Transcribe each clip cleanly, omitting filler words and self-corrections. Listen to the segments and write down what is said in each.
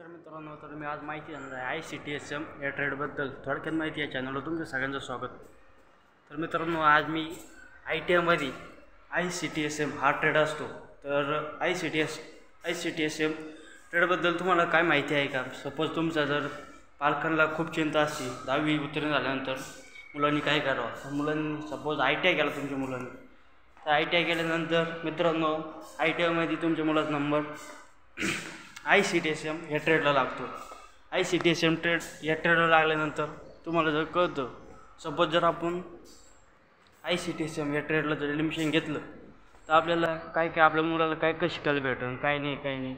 नमस्कार मित्रांनो, तर मी आज माहिती देणार आहे ICTSM या ट्रेडबद्दल. थोडक्यात माहिती या चॅनलवर तुमचं सगळ्यांचं स्वागत. तर मित्रांनो, आज मी ITमध्ये ICTSM हा ट्रेड असतो. तर ICTSM ट्रेडबद्दल तुम्हाला काय माहिती आहे का? सपोज तुमचा जर पालकांना खूप चिंता असते 10वी उत्तीर्ण झाल्यानंतर मुलांनी काय करावं. मुलांनी सपोज ITI केला तुमच्या मुलांनी, तर ITI केल्यानंतर मित्रांनो ITIमध्ये तुमच्या मुलाचा नंबर ICTSM या ट्रेडला लागतो. ICTSM ट्रेड या ट्रेडला लागल्यानंतर तुम्हाला जर कळतं, सपोज जर आपण ICTSM या ट्रेडला जर ॲडमिशन घेतलं तर आपल्याला काय आपल्या मुलाला काय शिकायला भेटेल, काय नाही.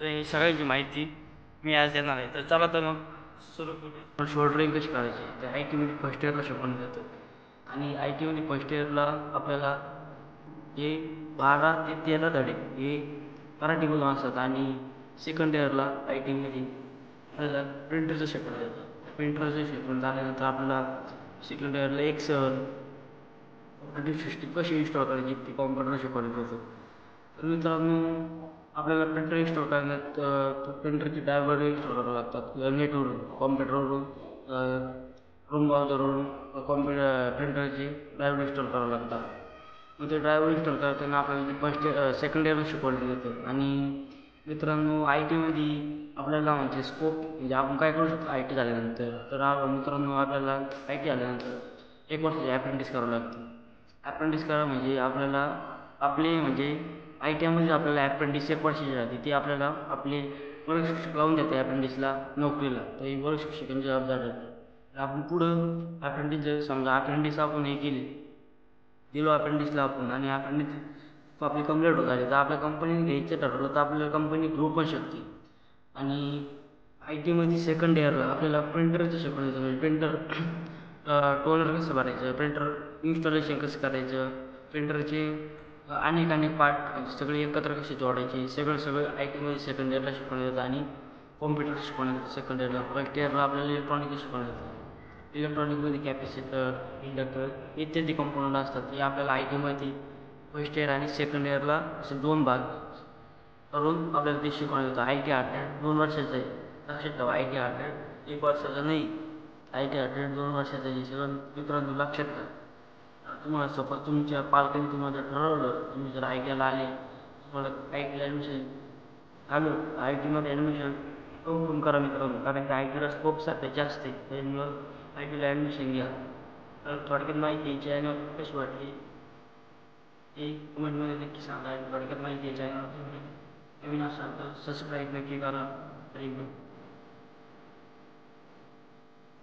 तर हे सगळ्यांची माहिती मी आज देणार आहे. तर चला तर मग सुरू करूया. शॉर्ट ड्राईव्ह कशी करायची तर ITमध्ये फर्स्ट इयरला शिकवून जातं. आणि ITमध्ये फर्स्ट इयरला आपल्याला हे 12 ते 13 धडे हे मराठीमधून असतात. आणि सेकंड इयरला ITमध्ये आपल्याला प्रिंटरचं शिकवलं जातं. प्रिंटरचं शिकवून झाल्यानंतर आपल्याला सेकंड इयरला एक्सेल, ऑपरेटिंग सिस्टीम कशी इन्स्टॉल करायची ती कॉम्प्युटर शिकवलं जातं. तर मित्रांनो, आपल्याला प्रिंटर इन्स्टॉल करण्यात प्रिंटरचे ड्रायव्हर इन्स्टॉल करावे लागतात. नेटवरून, कॉम्प्युटरवरून, क्रोम ब्राउझरवरून प्रिंटरचे ड्रायव्हर इन्स्टॉल करावे लागतात. मग ते ड्रायव्हर इन्स्टॉल करताना आपल्याला सेकंड इयरला शिकवलं जातं. आणि मित्रांनो, ITमध्ये आपल्याला म्हणजे स्कोप म्हणजे आपण काय करू शकतो IT झाल्यानंतर. तर मित्रांनो, आपल्याला IT झाल्यानंतर 1 वर्षाची ॲप्रेंटिस करावं लागतं. ॲप्रेंटिस करा म्हणजे आपल्याला आपले म्हणजे ITमध्ये आपल्याला ॲप्रेंटिस 1 वर्षाची राहते. ती आपल्याला आपले वर्ग शिक्षक लावून देते ॲप्रेंटिसला नोकरीला. तर ही वर्ग शिक्षकांची जबाबदारी राहते. आपण पुढं ॲप्रेंटिस जर समजा ॲप्रेंटिस आपण हे दिलो अप्रेंटिसला आपण, आणि अप्रेंटिस आपली कंप्लीट होत आली तर आपल्या कंपनीने घ्यायचं ठरवलं तर आपल्याला कंपनी घेऊ पण शकते. आणि ITमध्ये सेकंड इयरला आपल्याला प्रिंटरचं शिकवलं जातं. म्हणजे प्रिंटर टोनर कसं भरायचं, प्रिंटर इन्स्टॉलेशन कसं करायचं, प्रिंटरचे अनेक पार्ट सगळे एकत्र कसे जोडायचे, सगळं ITमध्ये सेकंड इयरला शिकवलं जातं. आणि कॉम्प्युटर शिकवलं जातं सेकंड इयरला. फर्स्ट इयरला आपल्याला इलेक्ट्रॉनिक्स शिकवलं जातं. इलेक्ट्रॉनिकमध्ये कॅपॅसिटर, इंडक्टर इत्यादी कंपोनंट असतात. हे आपल्याला ITमध्ये फर्स्ट इयर आणि सेकंड इयरला असे 2 भाग करून आपल्याला ते शिकवलं जातं. IT हार्डवेअर 2 वर्षाचं आहे, लक्षात ठेवा. IT हार्डवेअर 1 वर्षाचं नाही, IT हार्डवेअर 2 वर्षाचं आहे. सगळं मित्रांनो लक्षात ठेवा. तुम्हाला सपोज तुमच्या पालकांनी तुम्हाला जर ठरवलं, तुम्ही जर ITला आले, तुम्हाला ITला ॲडमिशन आलं, ITमध्ये ॲडमिशन करून करा मित्रांनो. कारण की ITला स्कोप सध्या जास्त आहे. त्यामुळं ITला ॲडमिशन घ्या. तर थोडक्यात माहिती चॅनल कशी वाटली हे कमेंटमध्ये नक्की सांगा. थोडक्यात माहिती चॅनल नवीन असाल तर सबस्क्राईब नक्की करा. थँक्यू.